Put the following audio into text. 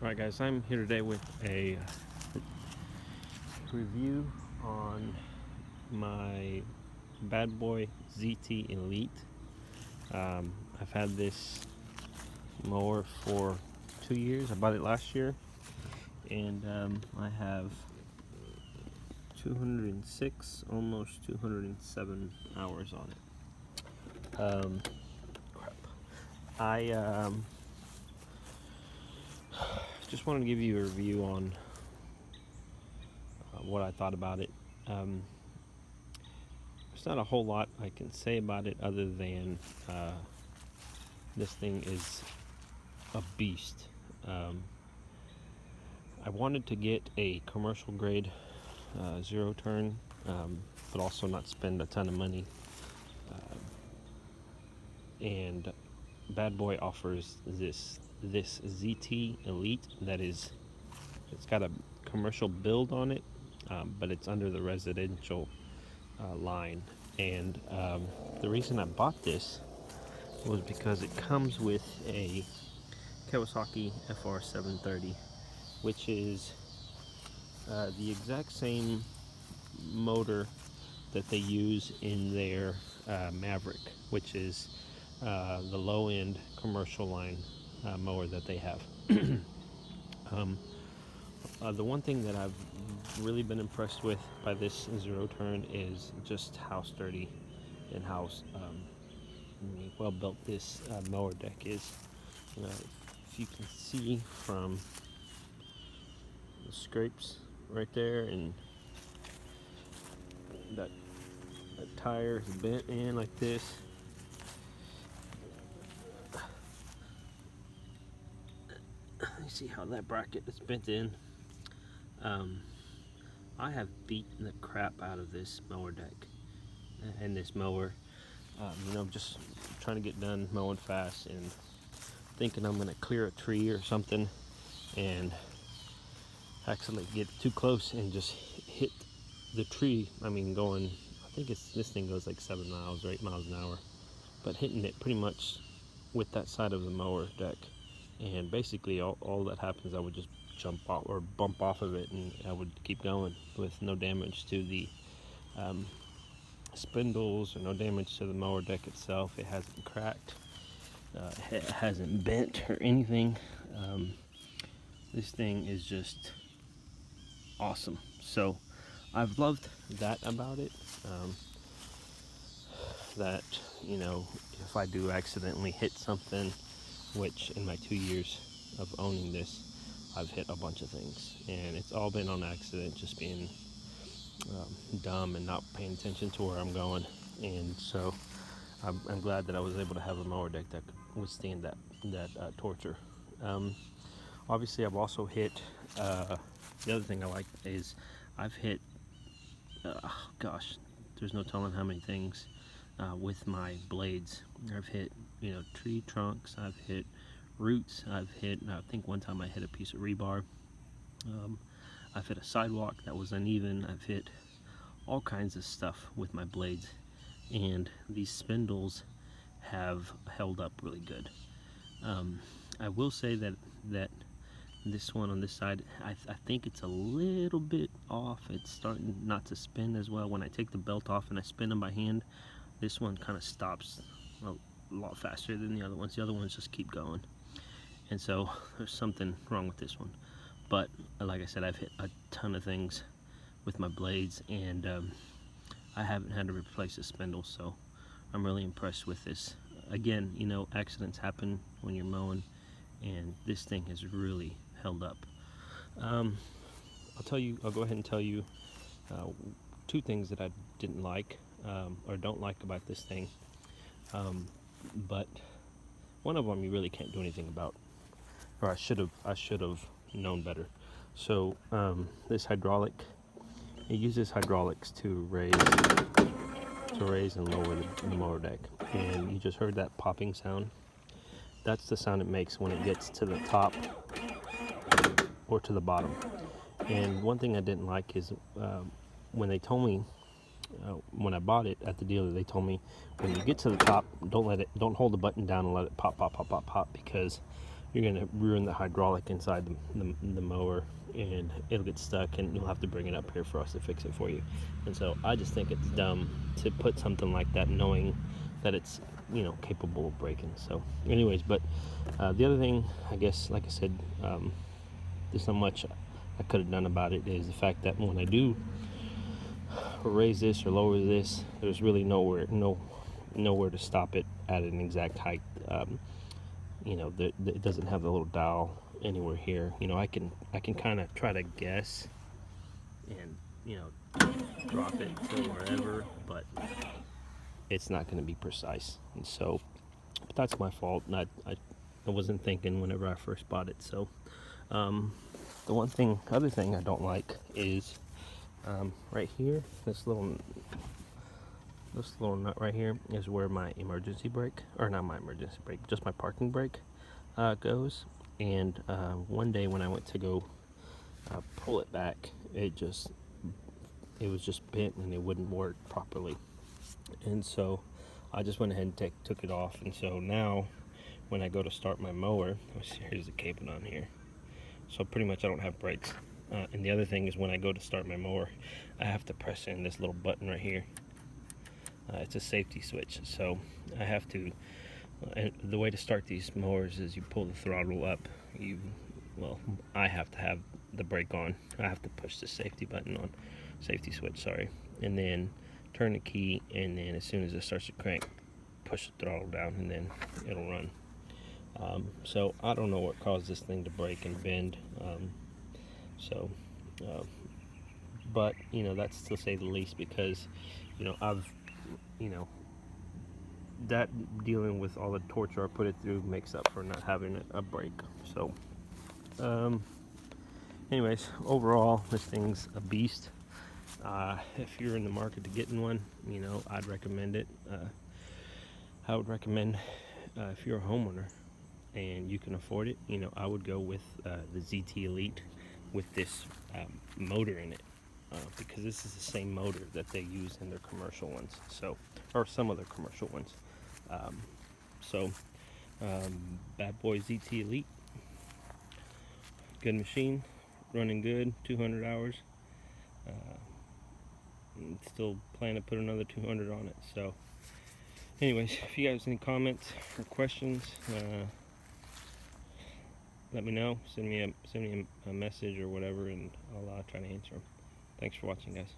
Alright guys, I'm here today with a review on my Bad Boy ZT Elite. I've had this mower for 2 years. I bought it last year, and I have 206, almost 207 hours on it. Crap. I just wanted to give you a review on what I thought about it. There's not a whole lot I can say about it other than this thing is a beast. I wanted to get a commercial grade zero turn, but also not spend a ton of money. And Bad Boy offers this ZT Elite that is, it's got a commercial build on it, but it's under the residential line. And the reason I bought this was because it comes with a Kawasaki FR730, which is the exact same motor that they use in their Maverick, which is the low-end commercial line mower that they have. The one thing that I've really been impressed with by this zero turn is just how sturdy and how well built this mower deck is. If you can see from the scrapes right there, and that tire is bent in like this. You see how that bracket is bent in. I have beaten the crap out of this mower deck and this mower. Just trying to get done mowing fast and thinking I'm gonna clear a tree or something, and actually get too close and just hit the tree. I think this thing goes like 7 miles or 8 miles an hour, but hitting it pretty much with that side of the mower deck. And basically all that happens, I would just jump off or bump off of it, and I would keep going with no damage to the spindles or no damage to the mower deck itself. It hasn't cracked, it hasn't bent or anything. This thing is just awesome. So I've loved that about it. That if I do accidentally hit something, which in my 2 years of owning this, I've hit a bunch of things, and it's all been on accident, just being dumb and not paying attention to where I'm going. And so I'm glad that I was able to have a mower deck that could withstand that torture. Obviously, I've also hit, the other thing I like is I've hit, there's no telling how many things with my blades. I've hit, tree trunks, I've hit roots, I think one time I hit a piece of rebar. I've hit a sidewalk that was uneven. I've hit all kinds of stuff with my blades, and these spindles have held up really good. I will say that this one on this side, I think it's a little bit off. It's starting not to spin as well. When I take the belt off and I spin them by hand, this one kind of stops a lot faster than the other ones. The other ones just keep going, and so there's something wrong with this one. But like I said, I've hit a ton of things with my blades, and I haven't had to replace the spindle, so I'm really impressed with this. Again, accidents happen when you're mowing, and this thing has really held up. I'll go ahead and tell you two things that I didn't like or don't like about this thing, but one of them you really can't do anything about, or I should have known better. So this hydraulic, it uses hydraulics to raise and lower the mower deck, and you just heard that popping sound. That's the sound it makes when it gets to the top or to the bottom. And one thing I didn't like is when they told me, when I bought it at the dealer, they told me when you get to the top, don't hold the button down and let it pop, because you're gonna ruin the hydraulic inside the mower, and it'll get stuck, and you'll have to bring it up here for us to fix it for you. And so I just think it's dumb to put something like that knowing that it's, you know, capable of breaking. So anyways, but the other thing, I guess, like I said, there's not much I could have done about it, is the fact that when I do raise this or lower this, there's really nowhere to stop it at an exact height. You know, it doesn't have the little dial anywhere here. You know, I can kind of try to guess and, you know, drop it to wherever, but it's not going to be precise. And so that's my fault. And I wasn't thinking whenever I first bought it. So the other thing I don't like is right here, this little nut right here is where my emergency brake, or not my emergency brake, just my parking brake goes. And one day when I went to go pull it back, it was just bent and it wouldn't work properly. And so I just went ahead and took it off. And so now when I go to start my mower, here's the cable on here. So pretty much I don't have brakes. And the other thing is, when I go to start my mower, I have to press in this little button right here. It's a safety switch, so I have to, and the way to start these mowers is you pull the throttle up. I have to have the brake on. I have to push the safety button on, safety switch, sorry, and then turn the key, and then as soon as it starts to crank, push the throttle down, and then it'll run. So I don't know what caused this thing to break and bend. But you know, that's to say the least, because you know that dealing with all the torture I put it through makes up for not having a break. So anyways, overall, this thing's a beast. If you're in the market to getting one, you know, I'd recommend it. I would recommend, if you're a homeowner and you can afford it, you know, I would go with the ZT Elite with this motor in it, because this is the same motor that they use in their commercial ones, so, or some of their commercial ones. Bad Boy ZT Elite, good machine, running good, 200 hours. Still plan to put another 200 on it. So anyways, if you guys have any comments or questions, let me know. Send me a message or whatever, and I'll try to answer them. Thanks for watching, guys.